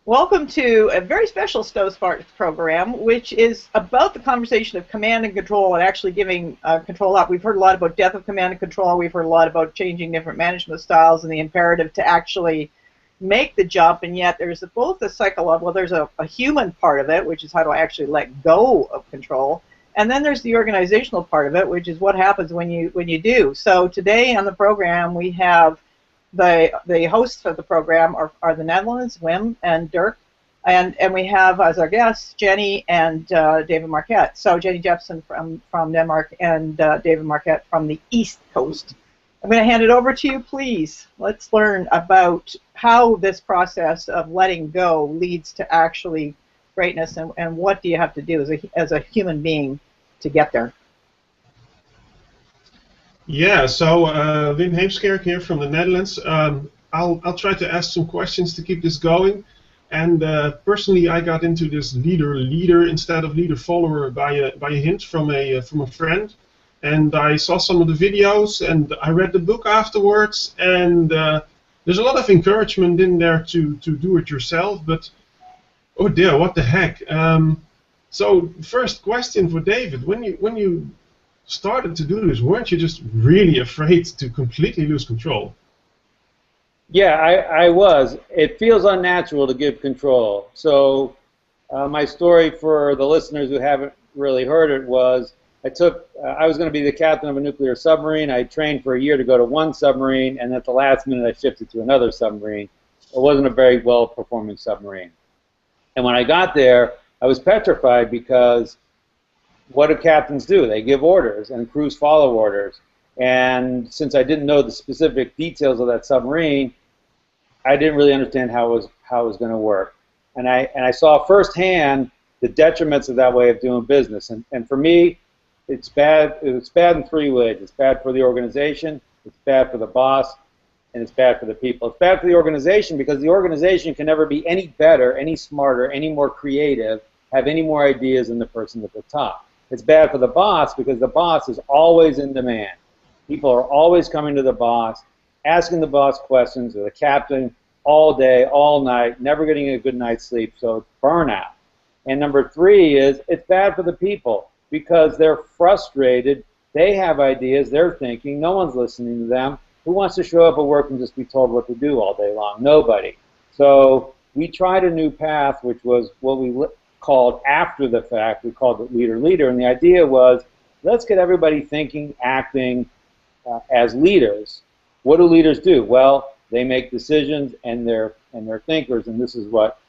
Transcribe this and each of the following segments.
Welcome to a very special Stowe Sparks program, which is about the conversation of command and control and actually giving control up. We've heard a lot about death of command and control. We've heard a lot about changing different management styles and the imperative to actually make the jump, and yet there's both a psychological, well, there's a human part of it, which is how to actually let go of control, and then there's the organizational part of it, which is what happens when you do. So today on the program we have the hosts of the program are the Netherlands, Wim and Dirk, and we have as our guests Jenny and David Marquette. So Jenny Jepson from Denmark and David Marquette from the East Coast. I'm going to hand it over to you, please. Let's learn about how this process of letting go leads to actually greatness, and what do you have to do as a human being to get there. Yeah, so Wim Heemskerk here from the Netherlands. I'll try to ask some questions to keep this going. And personally, I got into this leader instead of leader-follower by a hint from a friend. And I saw some of the videos, and I read the book afterwards. And there's a lot of encouragement in there to do it yourself. But oh dear, what the heck? So first question for David: when you started to do this, weren't you just really afraid to completely lose control? Yeah, I was. It feels unnatural to give control. So my story for the listeners who haven't really heard it was I was going to be the captain of a nuclear submarine. I trained for a year to go to one submarine, and at the last minute I shifted to another submarine. It wasn't a very well-performing submarine. And when I got there, I was petrified because what do captains do? They give orders, and crews follow orders. And since I didn't know the specific details of that submarine, I didn't really understand how it was going to work. And I saw firsthand the detriments of that way of doing business. And for me, it's bad. It's bad in three ways. It's bad for the organization, it's bad for the boss, and it's bad for the people. It's bad for the organization because the organization can never be any better, any smarter, any more creative, have any more ideas than the person at the top. It's bad for the boss because the boss is always in demand. People are always coming to the boss, asking the boss questions, or the captain, all day, all night, never getting a good night's sleep, so it's burnout. And number three is it's bad for the people because they're frustrated, they have ideas, they're thinking, no one's listening to them. Who wants to show up at work and just be told what to do all day long? Nobody. So we tried a new path, which was what we called after the fact. We called it leader, and the idea was let's get everybody thinking, acting as leaders. What do leaders do? Well, they make decisions, and they're thinkers, and this is what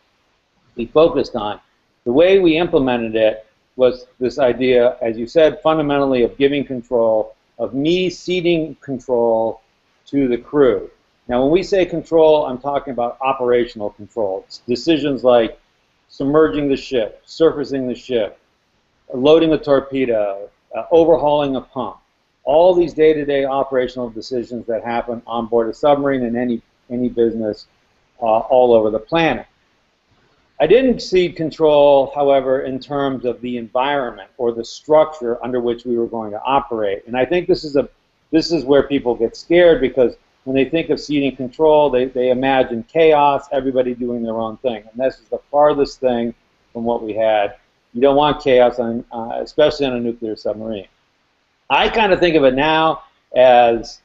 we focused on. The way we implemented it was this idea, as you said, fundamentally of giving control, of me ceding control to the crew. Now, when we say control, I'm talking about operational control. It's decisions like submerging the ship, surfacing the ship, loading a torpedo, overhauling a pump. All these day-to-day operational decisions that happen on board a submarine in any business all over the planet. I didn't cede control, however, in terms of the environment or the structure under which we were going to operate. And I think this is where people get scared because when they think of ceding control, they imagine chaos, everybody doing their own thing. And this is the farthest thing from what we had. You don't want chaos, especially on a nuclear submarine. I kind of think of it now as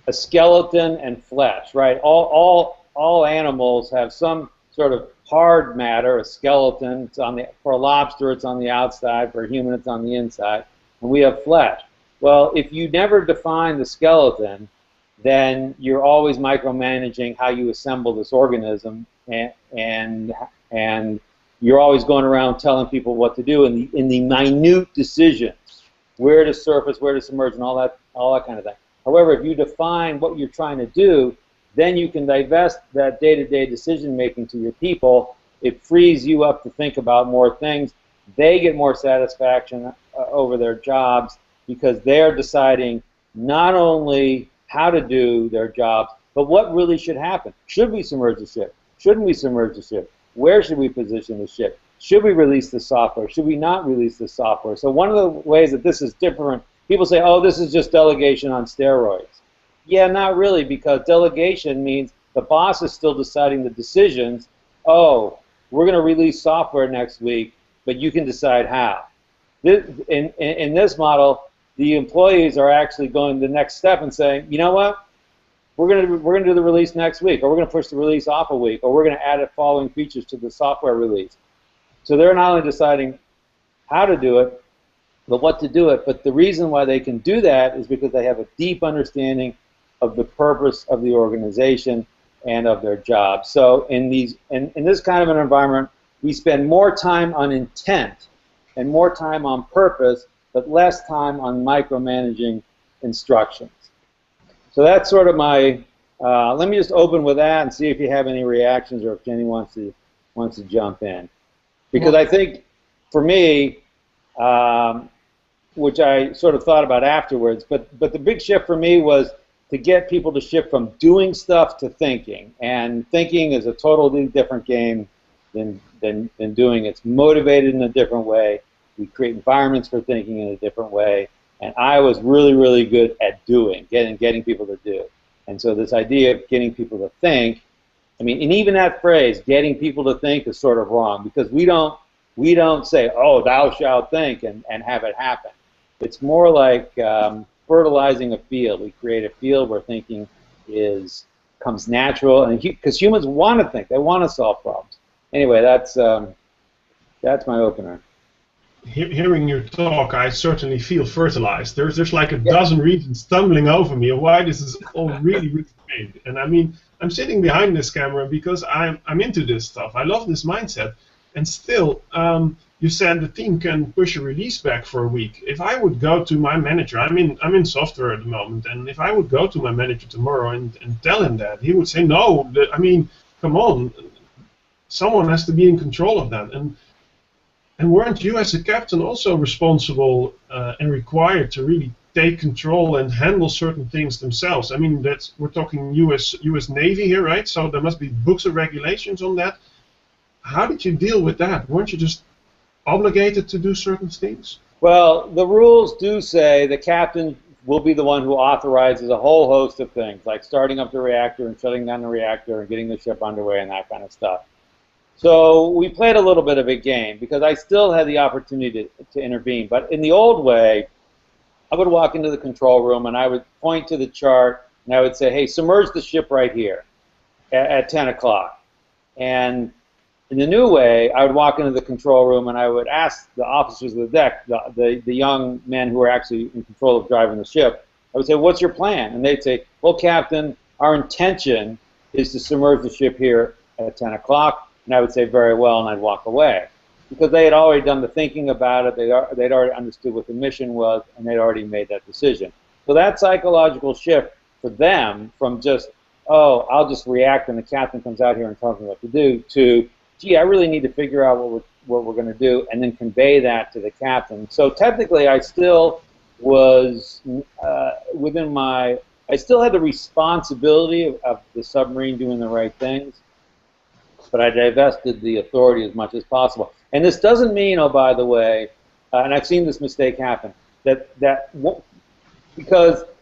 a skeleton and flesh, right? All animals have some sort of hard matter, a skeleton. It's for a lobster, it's on the outside. For a human, it's on the inside. And we have flesh. Well, if you never define the skeleton, then you're always micromanaging how you assemble this organism, and you're always going around telling people what to do in the minute decisions, where to surface, where to submerge, and all that kind of thing. However, if you define what you're trying to do, then you can divest that day-to-day decision-making to your people. It frees you up to think about more things. They get more satisfaction over their jobs because they're deciding not only how to do their jobs, but what really should happen. Should we submerge the ship? Shouldn't we submerge the ship? Where should we position the ship? Should we release the software? Should we not release the software? So one of the ways that this is different, people say, oh, this is just delegation on steroids. Yeah, not really, because delegation means the boss is still deciding the decisions. Oh, we're going to release software next week, but you can decide how. In this model, the employees are actually going the next step and saying, you know what, we're going to do the release next week, or we're going to push the release off a week, or we're going to add the following features to the software release. So they're not only deciding how to do it, but what to do it. But the reason why they can do that is because they have a deep understanding of the purpose of the organization and of their job. So in this kind of an environment, we spend more time on intent and more time on purpose, but less time on micromanaging instructions. So that's sort of my. Let me just open with that and see if you have any reactions, or if Jenny wants to jump in, because I think for me, which I sort of thought about afterwards, but the big shift for me was to get people to shift from doing stuff to thinking, and thinking is a totally different game than doing. It's motivated in a different way. We create environments for thinking in a different way. And I was really, really good at doing, getting people to do. And so this idea of getting people to think, I mean, and even that phrase, getting people to think, is sort of wrong, because we don't say, oh, thou shalt think, and have it happen. It's more like fertilizing a field. We create a field where thinking comes natural, and because humans want to think, they want to solve problems. Anyway, that's my opener. Hearing your talk, I certainly feel fertilized. There's like a dozen reasons stumbling over me of why this is all really, really great. And I mean, I'm sitting behind this camera because I'm into this stuff. I love this mindset. And still, you said the team can push a release back for a week. If I would go to my manager, I'm in software at the moment, and if I would go to my manager tomorrow and tell him that, he would say, no, I mean, come on, someone has to be in control of that. And weren't you as a captain also responsible and required to really take control and handle certain things themselves? I mean, we're talking U.S. Navy here, right? So there must be books of regulations on that. How did you deal with that? Weren't you just obligated to do certain things? Well, the rules do say the captain will be the one who authorizes a whole host of things, like starting up the reactor and shutting down the reactor and getting the ship underway and that kind of stuff. So we played a little bit of a game, because I still had the opportunity to intervene. But in the old way, I would walk into the control room and I would point to the chart and I would say, hey, submerge the ship right here at 10 o'clock. And in the new way, I would walk into the control room and I would ask the officers of the deck, the young men who are actually in control of driving the ship, I would say, what's your plan? And they'd say, well, Captain, our intention is to submerge the ship here at 10 o'clock. And I would say, very well, and I'd walk away. Because they had already done the thinking about it, they'd already understood what the mission was, and they'd already made that decision. So that psychological shift for them, from just, oh, I'll just react and the captain comes out here and tells me what to do, to, gee, I really need to figure out what we're going to do, and then convey that to the captain. So technically, I still was I still had the responsibility of the submarine doing the right things, but I divested the authority as much as possible. And this doesn't mean, oh, by the way, and I've seen this mistake happen, that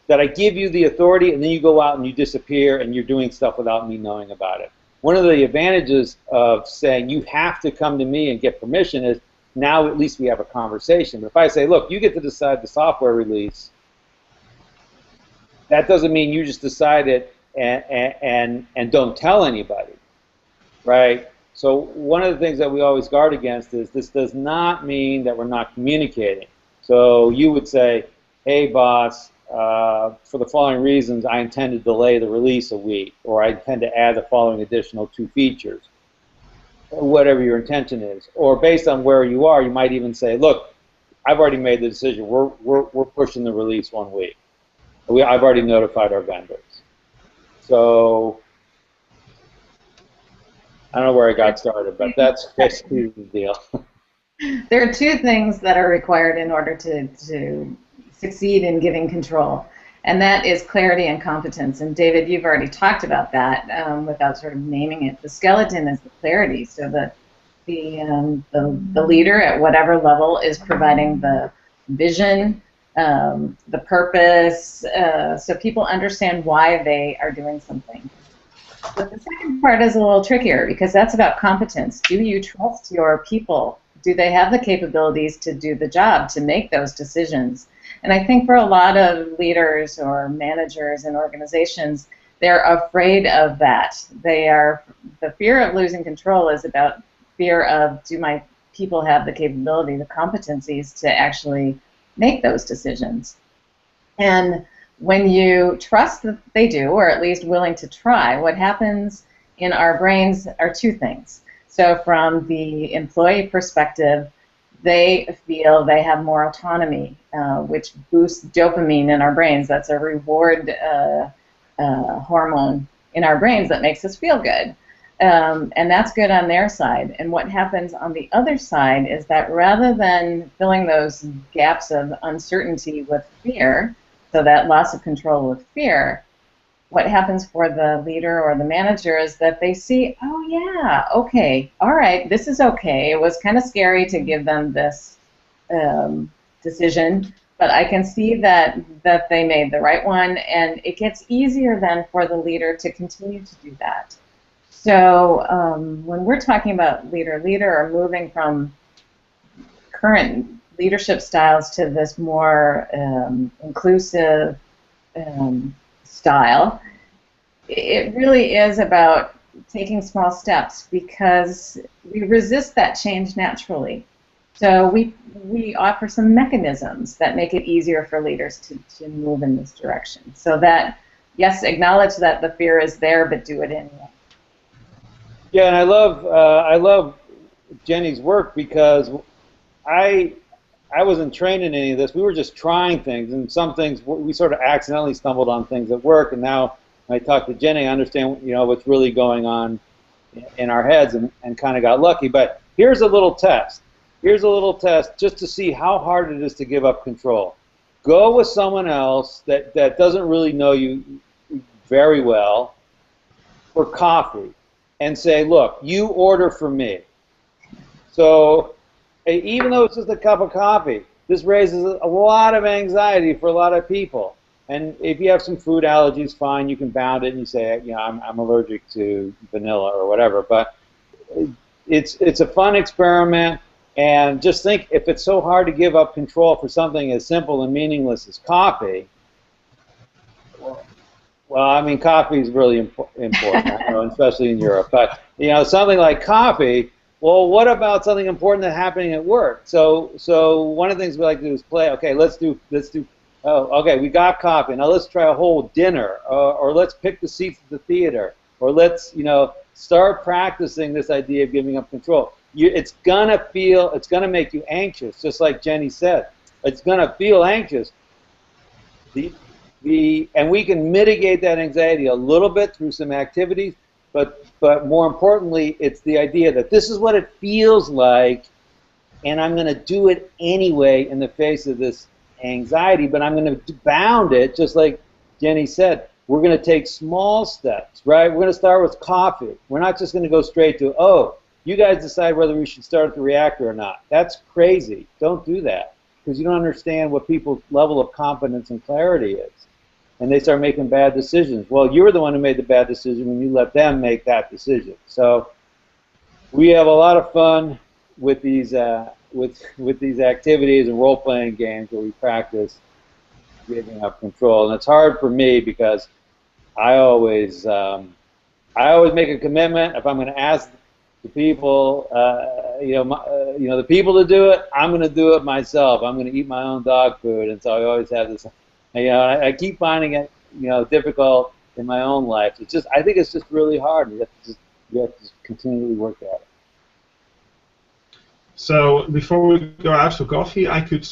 I give you the authority and then you go out and you disappear and you're doing stuff without me knowing about it. One of the advantages of saying you have to come to me and get permission is now at least we have a conversation. But if I say, look, you get to decide the software release, that doesn't mean you just decide it and don't tell anybody. Right? So one of the things that we always guard against is this does not mean that we're not communicating. So you would say, hey, boss, for the following reasons, I intend to delay the release a week, or I intend to add the following additional 2 features, whatever your intention is. Or based on where you are, you might even say, look, I've already made the decision. We're pushing the release 1 week. I've already notified our vendors. So I don't know where I got started, but that's basically the deal. There are 2 things that are required in order to succeed in giving control, and that is clarity and competence. And David, you've already talked about that without sort of naming it. The skeleton is the clarity. So the leader at whatever level is providing the vision, the purpose, so people understand why they are doing something. But the second part is a little trickier because that's about competence. Do you trust your people? Do they have the capabilities to do the job, to make those decisions? And I think for a lot of leaders or managers in organizations, they're afraid of that. The fear of losing control is about fear of, do my people have the capability, the competencies to actually make those decisions? And when you trust that they do, or at least willing to try, what happens in our brains are two things. So from the employee perspective, they feel they have more autonomy, which boosts dopamine in our brains. That's a reward hormone in our brains that makes us feel good. And that's good on their side. And what happens on the other side is that rather than filling those gaps of uncertainty with fear, so that loss of control with fear, what happens for the leader or the manager is that they see, oh yeah, okay, all right, this is okay. It was kind of scary to give them this decision, but I can see that they made the right one, and it gets easier then for the leader to continue to do that. So when we're talking about leader or moving from current leadership styles to this more inclusive style, it really is about taking small steps because we resist that change naturally. So we offer some mechanisms that make it easier for leaders to move in this direction. So that, yes, acknowledge that the fear is there, but do it anyway. Yeah, and I love Jenny's work because I wasn't trained in any of this. We were just trying things, and some things we sort of accidentally stumbled on things at work. And now when I talk to Jenny, I understand what's really going on in our heads, and kind of got lucky. But here's a little test. Here's a little test just to see how hard it is to give up control. Go with someone else that doesn't really know you very well for coffee, and say, look, you order for me. So even though it's just a cup of coffee, this raises a lot of anxiety for a lot of people. And if you have some food allergies, fine, you can bound it and you say, I'm allergic to vanilla or whatever. But it's a fun experiment, and just think, if it's so hard to give up control for something as simple and meaningless as coffee, well, I mean, coffee is really important, especially in Europe. But something like coffee. Well, what about something important that's happening at work? So one of the things we like to do is play. Okay, let's do. Oh, okay, we got coffee. Now let's try a whole dinner, or let's pick the seats at the theater, or let's start practicing this idea of giving up control. It's gonna make you anxious, just like Jenny said. It's gonna feel anxious. And we can mitigate that anxiety a little bit through some activities, but more importantly, it's the idea that this is what it feels like, and I'm going to do it anyway in the face of this anxiety, but I'm going to bound it, just like Jenny said. We're going to take small steps, right? We're going to start with coffee. We're not just going to go straight to, oh, you guys decide whether we should start the reactor or not. That's crazy. Don't do that, because you don't understand what people's level of competence and clarity is. And they start making bad decisions. Well, you were the one who made the bad decision when you let them make that decision. So we have a lot of fun with these with these activities and role-playing games where we practice giving up control. And it's hard for me because I always make a commitment. If I'm going to ask the people, the people to do it, I'm going to do it myself. I'm going to eat my own dog food, and so I always have this. I keep finding it, difficult in my own life. I think it's just really hard. You have to just continually work at it. So before we go out for coffee, I could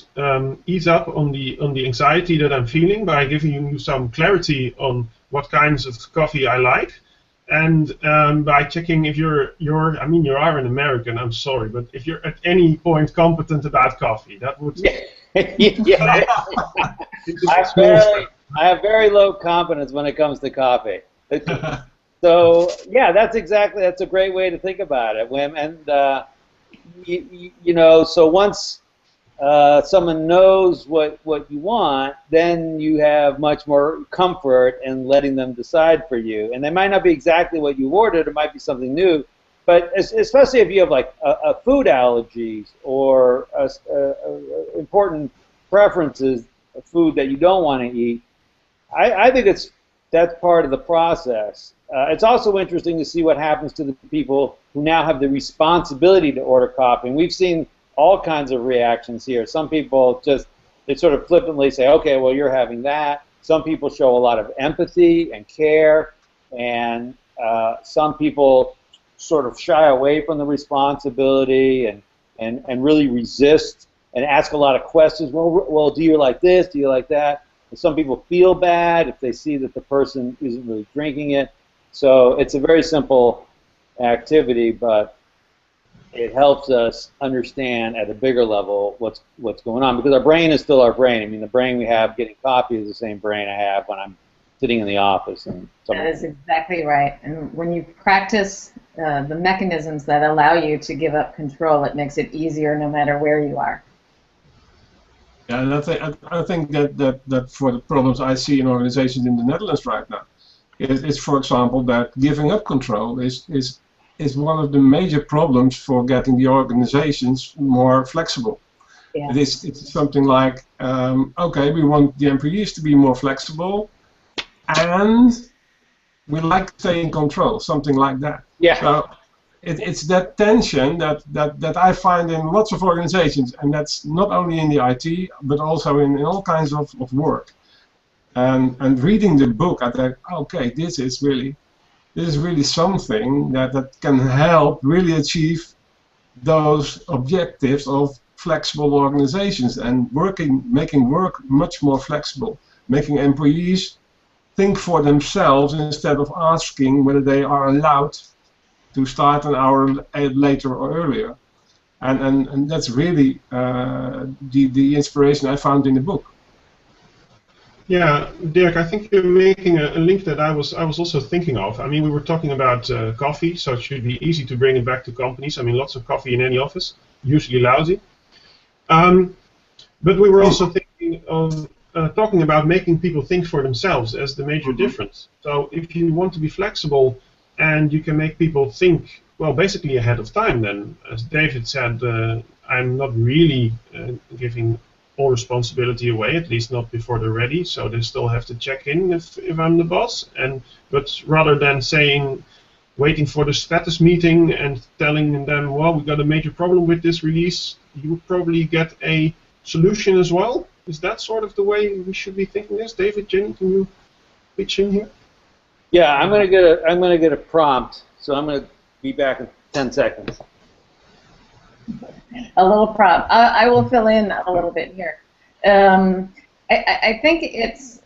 ease up on the anxiety that I'm feeling by giving you some clarity on what kinds of coffee I like, and by checking if you are an American. I'm sorry, but if you're at any point competent about coffee, that would. Yeah. I have very low confidence when it comes to coffee. So yeah, that's a great way to think about it, Wim. And so once someone knows what you want, then you have much more comfort in letting them decide for you. And they might not be exactly what you ordered, it might be something new, but especially if you have like a food allergies or important preferences, of food that you don't want to eat, I think that's part of the process. It's also interesting to see what happens to the people who now have the responsibility to order coffee. And we've seen all kinds of reactions here. Some people they sort of flippantly say, okay, well, you're having that. Some people show a lot of empathy and care, and some people sort of shy away from the responsibility and really resist and ask a lot of questions. Well, do you like this? Do you like that? And some people feel bad if they see that the person isn't really drinking it. So it's a very simple activity, but it helps us understand at a bigger level what's going on, because our brain is still our brain. I mean, the brain we have getting coffee is the same brain I have when I'm sitting in the office. And that is exactly right. And when you practice the mechanisms that allow you to give up control, it makes it easier no matter where you are. Yeah, and I think that for the problems I see in organizations in the Netherlands right now, is for example that giving up control is one of the major problems for getting the organizations more flexible. Yeah. It's something like, okay, we want the employees to be more flexible, and we like to stay in control, something like that. Yeah. So it's that tension that I find in lots of organizations, and that's not only in the IT, but also in all kinds of work. And reading the book, I thought, okay, this is really something that can help really achieve those objectives of flexible organizations and making work much more flexible, making employees think for themselves instead of asking whether they are allowed to start an hour later or earlier. And that's really the inspiration I found in the book. Yeah, Dirk, I think you're making a link that I was also thinking of. I mean, we were talking about coffee, so it should be easy to bring it back to companies. I mean, lots of coffee in any office, usually lousy. But we were also thinking of talking about making people think for themselves as the major difference. So if you want to be flexible and you can make people think, well, basically ahead of time, then, as David said, I'm not really giving all responsibility away, at least not before they're ready, so they still have to check in if I'm the boss. But rather than waiting for the status meeting and telling them, well, we got a major problem with this release, you would probably get a solution as well. Is that sort of the way we should be thinking this? David, Jenny, can you pitch in here? Yeah, I'm gonna get a prompt, so I'm gonna be back in 10 seconds. A little prompt. I will fill in a little bit here. I think it's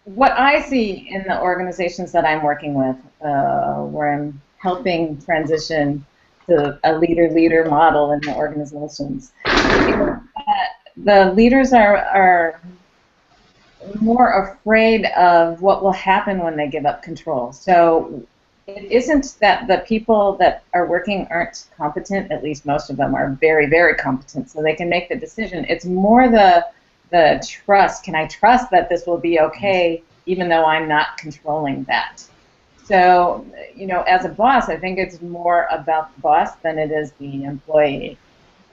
what I see in the organizations that I'm working with, where I'm helping transition to a leader model in the organizations. The leaders are more afraid of what will happen when they give up control. So it isn't that the people that are working aren't competent, at least most of them are very, very competent, so they can make the decision. It's more the trust. Can I trust that this will be okay, even though I'm not controlling that? So, you know, as a boss, I think it's more about the boss than it is the employee,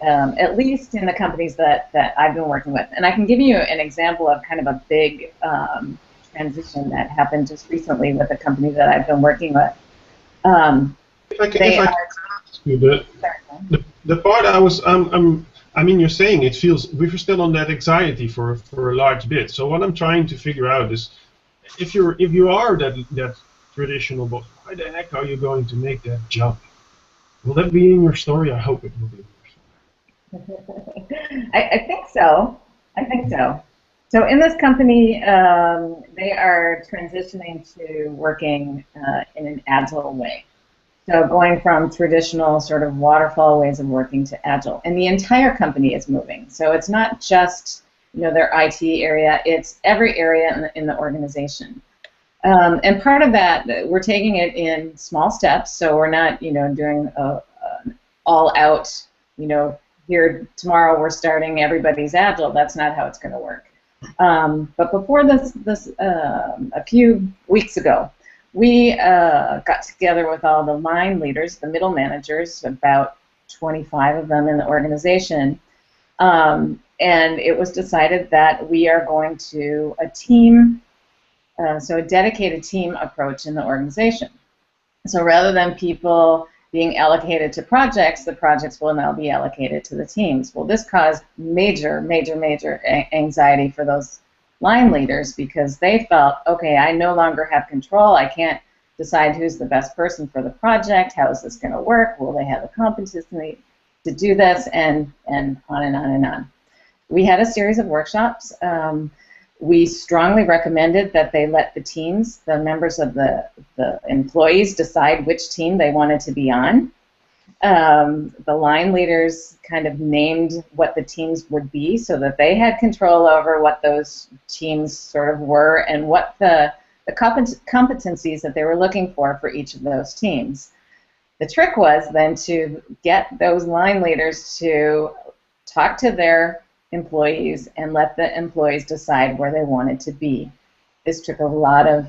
at least in the companies that I've been working with. And I can give you an example of kind of a big transition that happened just recently with a company that I've been working with. If I can ask you, the part I mean, you're saying it feels we're still on that anxiety for a large bit. So what I'm trying to figure out is, if you are that traditional boss, why the heck are you going to make that jump? Will that be in your story? I hope it will be in your story. I think so. I think so. So in this company, they are transitioning to working in an agile way. So going from traditional sort of waterfall ways of working to agile. And the entire company is moving. So it's not just, you know, their IT area, it's every area in the organization. And part of that, we're taking it in small steps, so we're not, you know, doing an all-out, you know, here tomorrow we're starting everybody's Agile. That's not how it's going to work. But before this a few weeks ago, we got together with all the line leaders, the middle managers, about 25 of them in the organization, and it was decided that we are going to a dedicated team approach in the organization. So rather than people being allocated to projects, the projects will now be allocated to the teams. Well, this caused major anxiety for those line leaders because they felt, okay, I no longer have control. I can't decide who's the best person for the project. How is this going to work? Will they have the competency to do this? And on and on and on. We had a series of workshops. We strongly recommended that they let the teams, the members of the employees, decide which team they wanted to be on. The line leaders kind of named what the teams would be so that they had control over what those teams sort of were and what the competencies that they were looking for each of those teams. The trick was then to get those line leaders to talk to their employees and let the employees decide where they wanted to be. This took a lot of,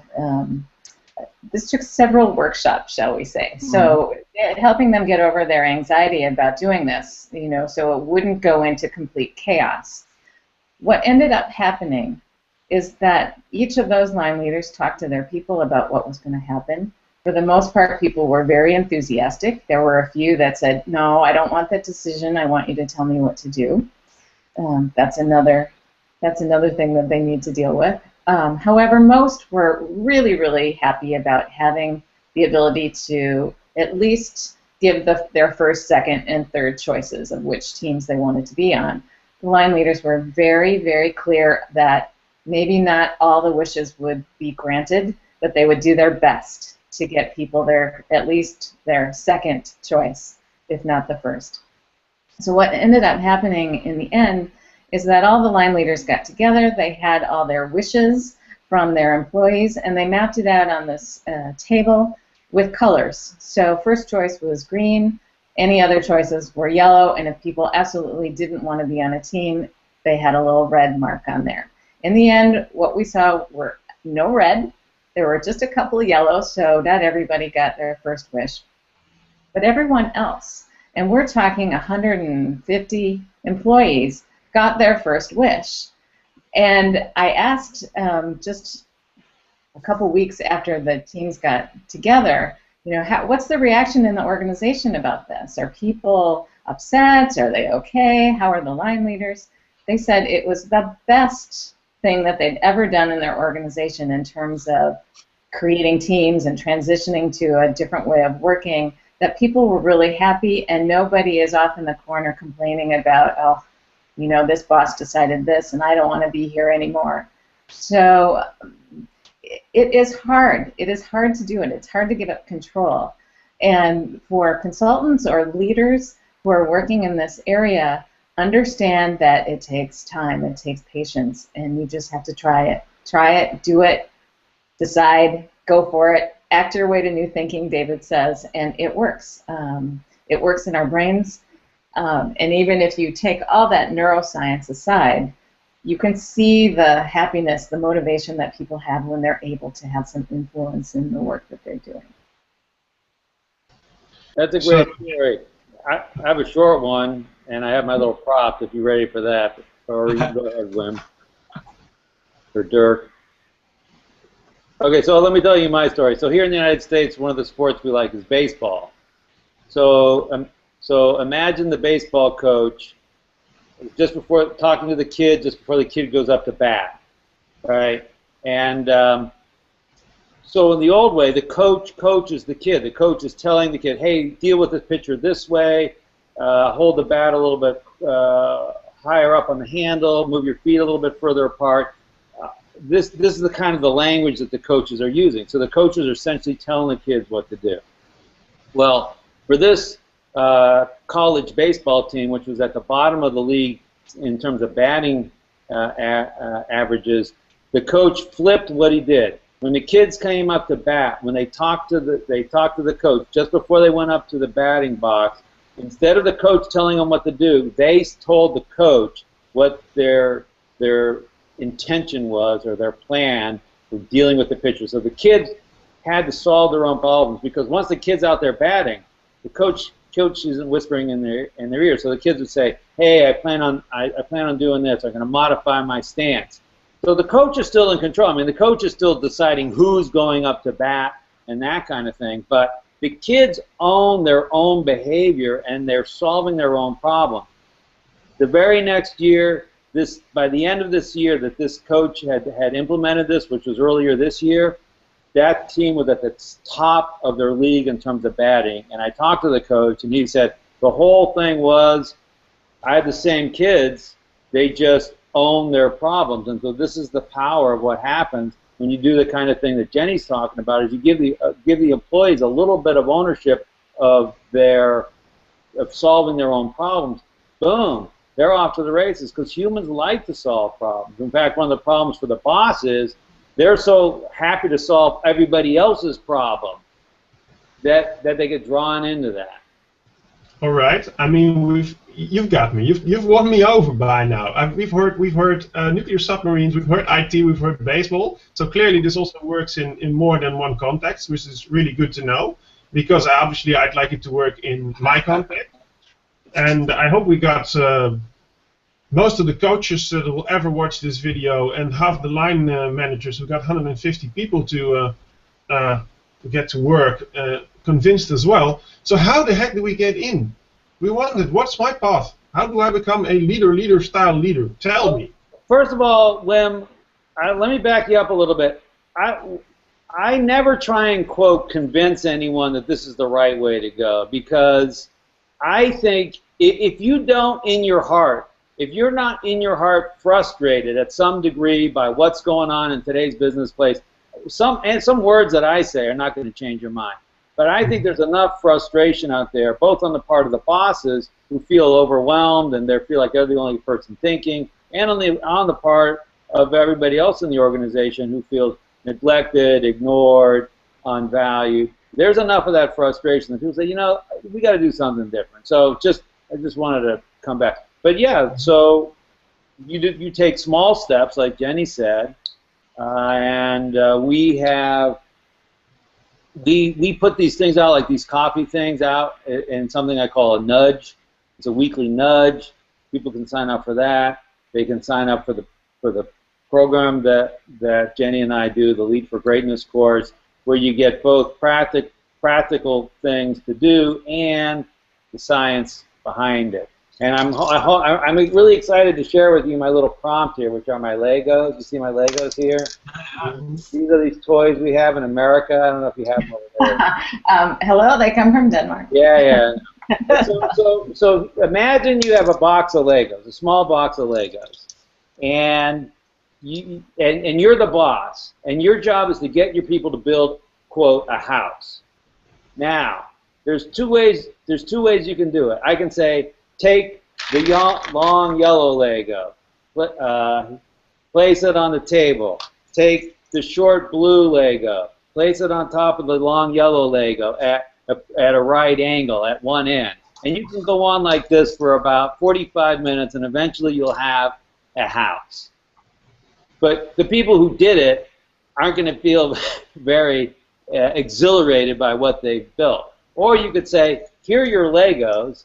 this took several workshops, shall we say. Mm-hmm. So helping them get over their anxiety about doing this, you know, so it wouldn't go into complete chaos. What ended up happening is that each of those line leaders talked to their people about what was going to happen. For the most part, people were very enthusiastic. There were a few that said, no, I don't want that decision. I want you to tell me what to do. That's another thing that they need to deal with. However, most were really happy about having the ability to at least give their first, second, and third choices of which teams they wanted to be on. The line leaders were very clear that maybe not all the wishes would be granted, but they would do their best to get people at least their second choice, if not the first. So what ended up happening in the end is that all the line leaders got together, they had all their wishes from their employees, and they mapped it out on this table with colors. So first choice was green, any other choices were yellow, and if people absolutely didn't want to be on a team, they had a little red mark on there. In the end, what we saw were no red, there were just a couple of yellows, so not everybody got their first wish, but everyone else, and we're talking 150 employees, got their first wish. And I asked just a couple weeks after the teams got together, you know, what's the reaction in the organization about this? Are people upset? Are they okay? How are the line leaders? They said it was the best thing that they'd ever done in their organization in terms of creating teams and transitioning to a different way of working, that people were really happy and nobody is off in the corner complaining about, oh, you know, this boss decided this and I don't want to be here anymore. So it is hard. It is hard to do it. It's hard to give up control. And for consultants or leaders who are working in this area, understand that it takes time, it takes patience, and you just have to try it. Try it, do it, decide, go for it, act your way to new thinking, David says, and it works. It works in our brains, and even if you take all that neuroscience aside, you can see the happiness, the motivation that people have when they're able to have some influence in the work that they're doing. That's a great story. I have a short one, and I have my little prop if you're ready for that. Or you go ahead, Wim. Or Dirk. Okay, so let me tell you my story. So here in the United States, one of the sports we like is baseball. So imagine the baseball coach just before talking to the kid, just before the kid goes up to bat, right? And so in the old way, the coach coaches the kid. The coach is telling the kid, hey, deal with this pitcher this way, hold the bat a little bit higher up on the handle, move your feet a little bit further apart. This is the kind of the language that the coaches are using. So the coaches are essentially telling the kids what to do. Well, for this college baseball team, which was at the bottom of the league in terms of batting averages, the coach flipped what he did. When the kids came up to bat, when they talked to the coach just before they went up to the batting box, Instead of the coach telling them what to do, they told the coach what their intention was or their plan for dealing with the pitcher. So the kids had to solve their own problems, because once the kid's out there batting, the coach isn't whispering in their ear. So the kids would say, "Hey, I plan on doing this. I'm going to modify my stance." So the coach is still in control. I mean, the coach is still deciding who's going up to bat and that kind of thing. But the kids own their own behavior and they're solving their own problem. The very next year, by the end of this year that this coach had implemented this, which was earlier this year, that team was at the top of their league in terms of batting. And I talked to the coach, and he said the whole thing was, I have the same kids, they just own their problems. And so this is the power of what happens when you do the kind of thing that Jenny's talking about, is you give the employees a little bit of ownership of solving their own problems. Boom, they're off to the races, because humans like to solve problems. In fact, one of the problems for the boss is they're so happy to solve everybody else's problem that they get drawn into that. All right. I mean, you've got me. You've won me over by now. We've heard nuclear submarines. We've heard IT. We've heard baseball. So clearly, this also works in more than one context, which is really good to know. Because obviously, I'd like it to work in my context. And I hope we got most of the coaches that will ever watch this video, and half the line managers, who got 150 people to get to work, convinced as well. So how the heck do we get in? We wanted, what's my path? How do I become a leader-style leader? Tell me. First of all, Wim, let me back you up a little bit. I never try and, quote, convince anyone that this is the right way to go, because I think if you don't in your heart, if you're not in your heart frustrated at some degree by what's going on in today's business place, some words that I say are not going to change your mind. But I think there's enough frustration out there, both on the part of the bosses who feel overwhelmed and they feel like they're the only person thinking, and on the part of everybody else in the organization who feels neglected, ignored, unvalued. There's enough of that frustration that people say, you know, we got to do something different. So I just wanted to come back. But yeah, so you take small steps, like Jenny said, and we put these things out, like these coffee things out, in something I call a nudge. It's a weekly nudge. People can sign up for that. They can sign up for the program that Jenny and I do, the Lead for Greatness course, where you get both practical things to do and the science behind it. And I'm really excited to share with you my little prompt here, which are my Legos. You see my Legos here? These are these toys we have in America. I don't know if you have them over there. Hello, they come from Denmark. Yeah. So imagine you have a box of Legos, a small box of Legos, and you're the boss, and your job is to get your people to build, quote, a house. Now, there's two ways you can do it. I can say, take the long yellow Lego, place it on the table. Take the short blue Lego, place it on top of the long yellow Lego at a right angle at one end. And you can go on like this for about 45 minutes, and eventually you'll have a house. But the people who did it aren't going to feel very exhilarated by what they've built. Or you could say, here are your Legos.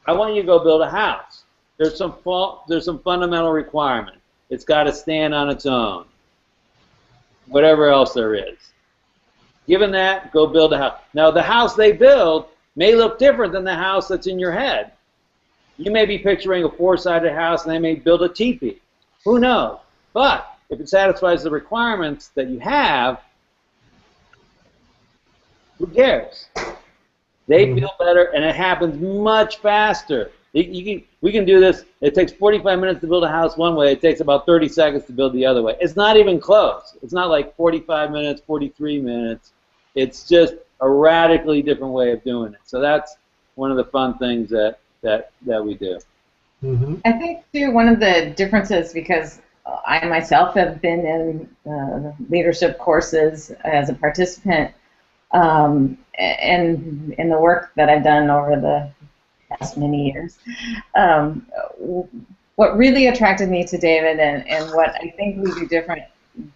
I want you to go build a house. There's some fundamental requirement. It's got to stand on its own. Whatever else there is. Given that, go build a house. Now, the house they build may look different than the house that's in your head. You may be picturing a four-sided house, and they may build a teepee. Who knows? But if it satisfies the requirements that you have, who cares? They feel better, and it happens much faster. We can do this. It takes 45 minutes to build a house one way. It takes about 30 seconds to build the other way. It's not even close. It's not like 45 minutes, 43 minutes. It's just a radically different way of doing it. So that's one of the fun things that we do. Mm-hmm. I think, too, one of the differences, because I myself have been in leadership courses as a participant, and in the work that I've done over the past many years. What really attracted me to David, and what I think we do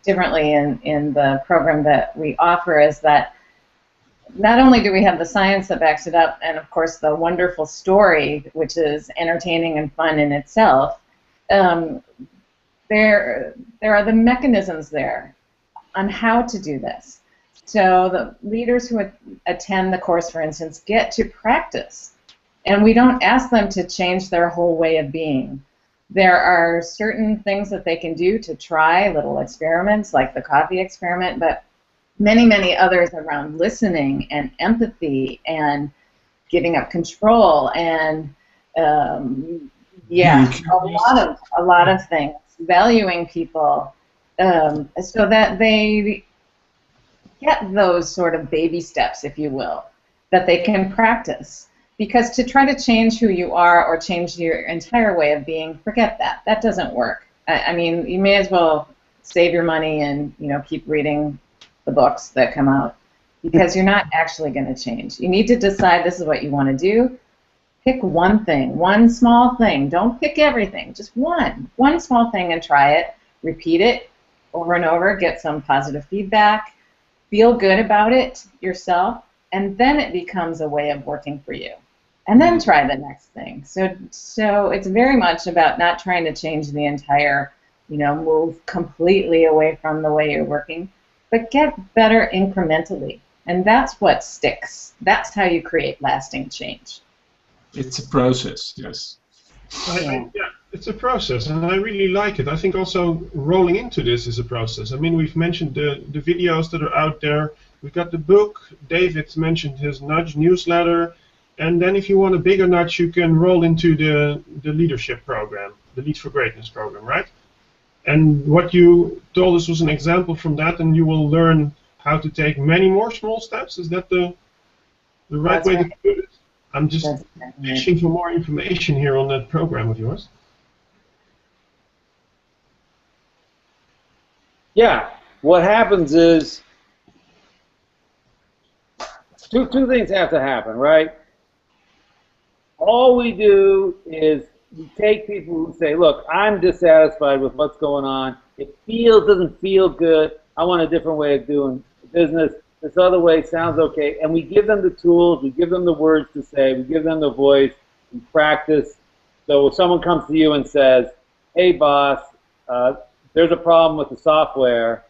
differently in the program that we offer, is that not only do we have the science that backs it up, and of course the wonderful story, which is entertaining and fun in itself, there are the mechanisms there on how to do this. So the leaders who attend the course, for instance, get to practice. And we don't ask them to change their whole way of being. There are certain things that they can do to try, little experiments like the coffee experiment, but many, many others around listening and empathy and giving up control and a lot of things, valuing people, so that they get those sort of baby steps, if you will, that they can practice. Because to try to change who you are or change your entire way of being, forget that. That doesn't work. I mean, you may as well save your money and keep reading the books that come out, because you're not actually going to change. You need to decide this is what you want to do. Pick one thing, one small thing. Don't pick everything. Just one small thing, and try it. Repeat it over and over. Get some positive feedback. Feel good about it yourself, and then it becomes a way of working for you. And then try the next thing. So it's very much about not trying to change the entire, move completely away from the way you're working, but get better incrementally. And that's what sticks. That's how you create lasting change. It's a process, yes. Yeah, it's a process, and I really like it. I think also rolling into this is a process. I mean, we've mentioned the videos that are out there. We've got the book. David mentioned his Nudge newsletter. And then if you want a bigger nudge, you can roll into the leadership program, the Lead for Greatness program, right? And what you told us was an example from that, and you will learn how to take many more small steps. Is that the right way to do it? I'm just fishing for more information here on that program of yours. Yeah, what happens is two things have to happen, right? All we do is we take people who say, look, I'm dissatisfied with what's going on. It doesn't feel good. I want a different way of doing business. This other way sounds okay. And we give them the tools. We give them the words to say. We give them the voice. We practice. So if someone comes to you and says, hey, boss, there's a problem with the software,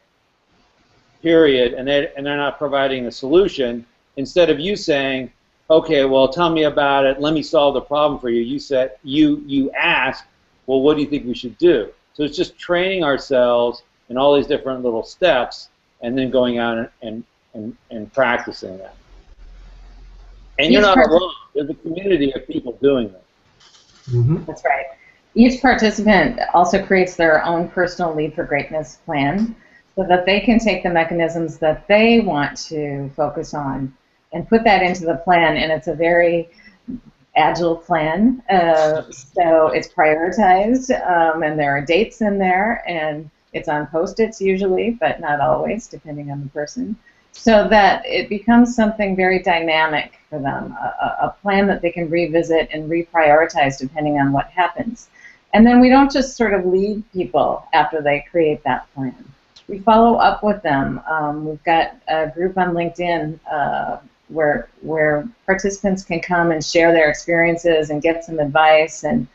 period, and they're not providing a solution, instead of you saying, okay, well, tell me about it. Let me solve the problem for you. You ask, well, what do you think we should do? So it's just training ourselves in all these different little steps, and then going out and practicing that. And you're not alone. There's a community of people doing this. Mm-hmm. That's right. Each participant also creates their own personal Lead for Greatness plan, so that they can take the mechanisms that they want to focus on and put that into the plan, and it's a very agile plan. So it's prioritized, and there are dates in there, and it's on Post-its usually, but not always, depending on the person, so that it becomes something very dynamic for them, a plan that they can revisit and reprioritize depending on what happens. And then we don't just sort of leave people after they create that plan. We follow up with them. We've got a group on LinkedIn where participants can come and share their experiences and get some advice, and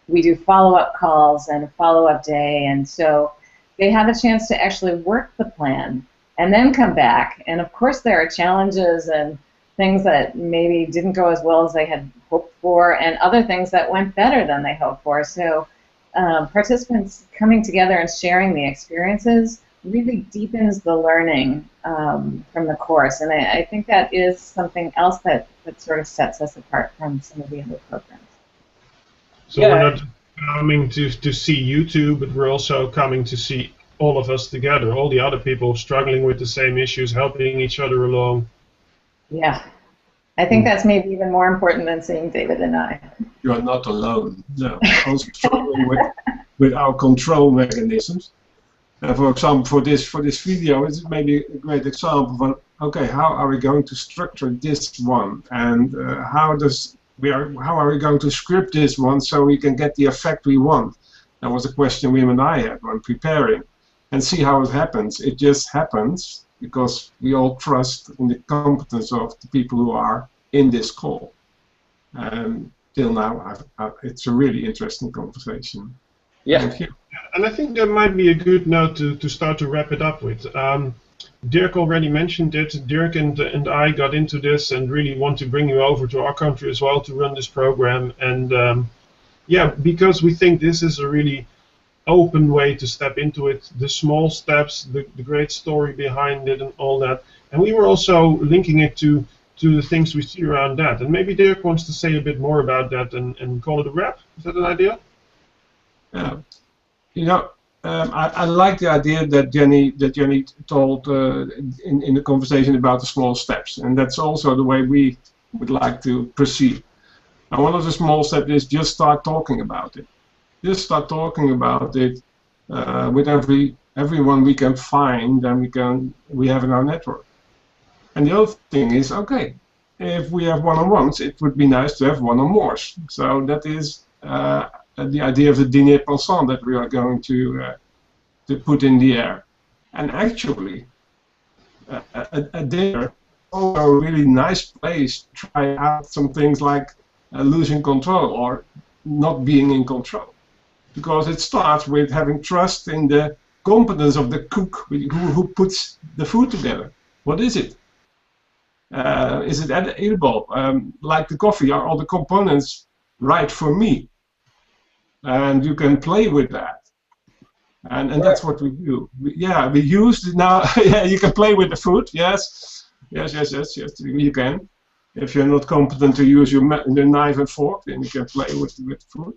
we do follow-up calls and a follow-up day, and so they have a chance to actually work the plan and then come back. And of course there are challenges and things that maybe didn't go as well as they had hoped for, and other things that went better than they hoped for. So participants coming together and sharing the experiences really deepens the learning from the course, and I think that is something else that sort of sets us apart from some of the other programs. So we're not coming to see you two, but we're also coming to see all of us together, all the other people struggling with the same issues, helping each other along. Yeah, I think that's maybe even more important than seeing David and I. You are not alone. No, also struggling with our control mechanisms. And for example, for this video, it's maybe a great example of, okay, how are we going to structure this one, and how does how are we going to script this one so we can get the effect we want? That was a question Wim and I had when preparing, and see how it happens. It just happens because we all trust in the competence of the people who are in this call. Till now, it's a really interesting conversation. Yeah. Thank you. And I think that might be a good note to start to wrap it up with. Dirk already mentioned it. Dirk and I got into this and really want to bring you over to our country as well to run this program. And yeah, because we think this is a really open way to step into it, the small steps, the great story behind it and all that. And we were also linking it to the things we see around that. And maybe Dirk wants to say a bit more about that and call it a wrap. Is that an idea? You know, I like the idea that Jenny told in the conversation about the small steps, and that's also the way we would like to proceed. And one of the small steps is just start talking about it. Just start talking about it with everyone we can find and we have in our network. And the other thing is, okay, if we have one-on-ones, it would be nice to have one-on-mores. So that is the idea of the dîner pensant that we are going to put in the air. And actually, a dinner is also a really nice place to try out some things like losing control or not being in control. Because it starts with having trust in the competence of the cook who puts the food together. What is it? Is it edible? Like the coffee, are all the components right for me? And you can play with that. And that's what we do. We use now. Yeah, you can play with the food. Yes, you can. If you're not competent to use your knife and fork, then you can play with food.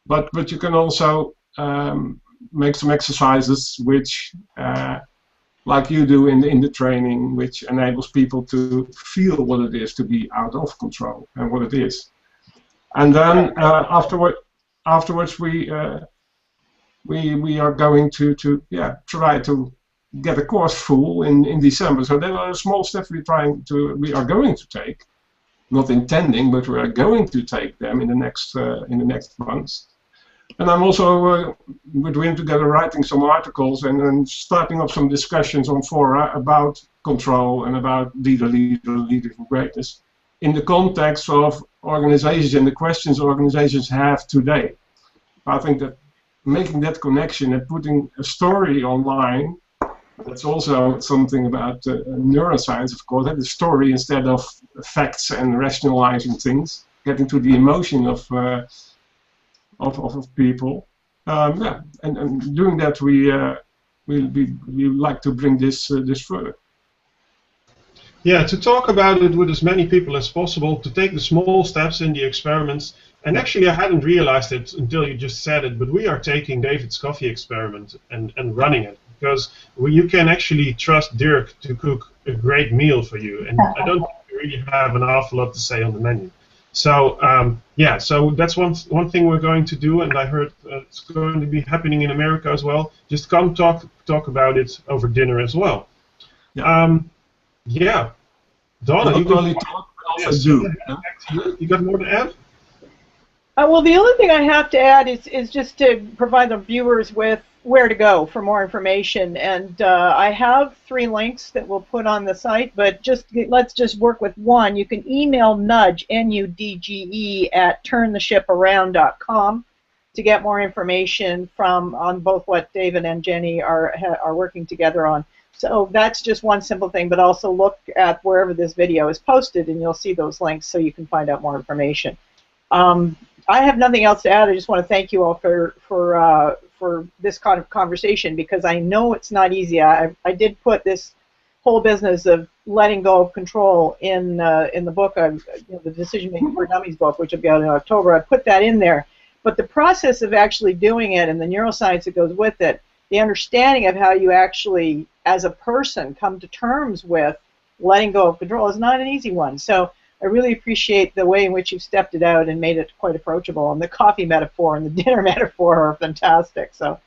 But you can also make some exercises which, like you do in the training, which enables people to feel what it is to be out of control and what it is. And then afterwards we are going to try to get a course full in December. So there are small steps we are going to take, not intending, but we are going to take them in the next months. And I'm also with Wim together writing some articles and starting up some discussions on fora about control and about leadership and greatness in the context of organizations and the questions organizations have today. I think that making that connection and putting a story online, that's also something about neuroscience, of course, that is story instead of facts and rationalizing things, getting to the emotion of people. And doing that, we like to bring this further. Yeah, to talk about it with as many people as possible, to take the small steps in the experiments. And actually, I hadn't realized it until you just said it, but we are taking David's coffee experiment and running it, because you can actually trust Dirk to cook a great meal for you. And I don't think we really have an awful lot to say on the menu. So so that's one thing we're going to do, and I heard it's going to be happening in America as well. Just come talk about it over dinner as well. Yeah. Donna, you only talk, but also do. You got more to add? Well, the only thing I have to add is just to provide the viewers with where to go for more information. And I have 3 links that we'll put on the site, but let's just work with one. You can email Nudge, N-U-D-G-E, at turntheshiparound.com to get more information on both what David and Jenny are working together on. So that's just one simple thing, but also look at wherever this video is posted, and you'll see those links so you can find out more information. I have nothing else to add. I just want to thank you all for this kind of conversation, because I know it's not easy. I did put this whole business of letting go of control in the book, the Decision Making for Dummies book, which will be out in October. I put that in there, but the process of actually doing it and the neuroscience that goes with it, the understanding of how you actually, as a person, come to terms with letting go of control is not an easy one. So I really appreciate the way in which you've stepped it out and made it quite approachable. And the coffee metaphor and the dinner metaphor are fantastic. So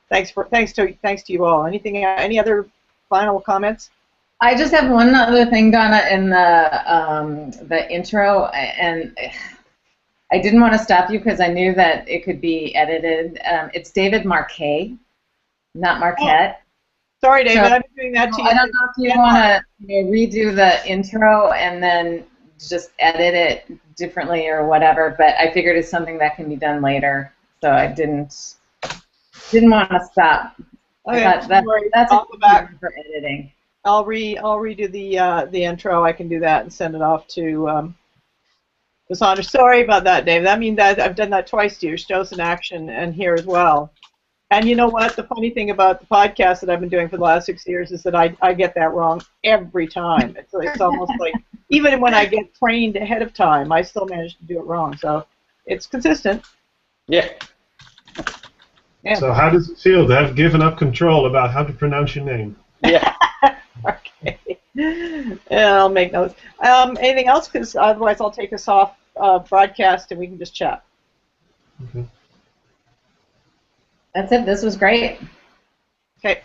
thanks to you all. Any other final comments? I just have one other thing, Donna, in the intro, and I didn't want to stop you because I knew that it could be edited. It's David Marquet, not Marquette. Sorry, David, So, I'm doing that to you. I don't know if you want to redo the intro and then just edit it differently or whatever, but I figured it's something that can be done later, so I didn't want to stop. Okay, I thought that's I'll go back for editing. I'll redo the intro. I can do that and send it off to Sandra. Sorry about that, Dave. That means that I've done that twice to you, shows in action and here as well. And you know what? The funny thing about the podcast that I've been doing for the last 6 years is that I get that wrong every time. It's almost like even when I get trained ahead of time, I still manage to do it wrong. So it's consistent. Yeah. Yeah. So how does it feel to have given up control about how to pronounce your name? Yeah. Okay. Yeah, I'll make notes. Anything else? Because otherwise I'll take us off broadcast and we can just chat. Okay. That's it. This was great. Okay.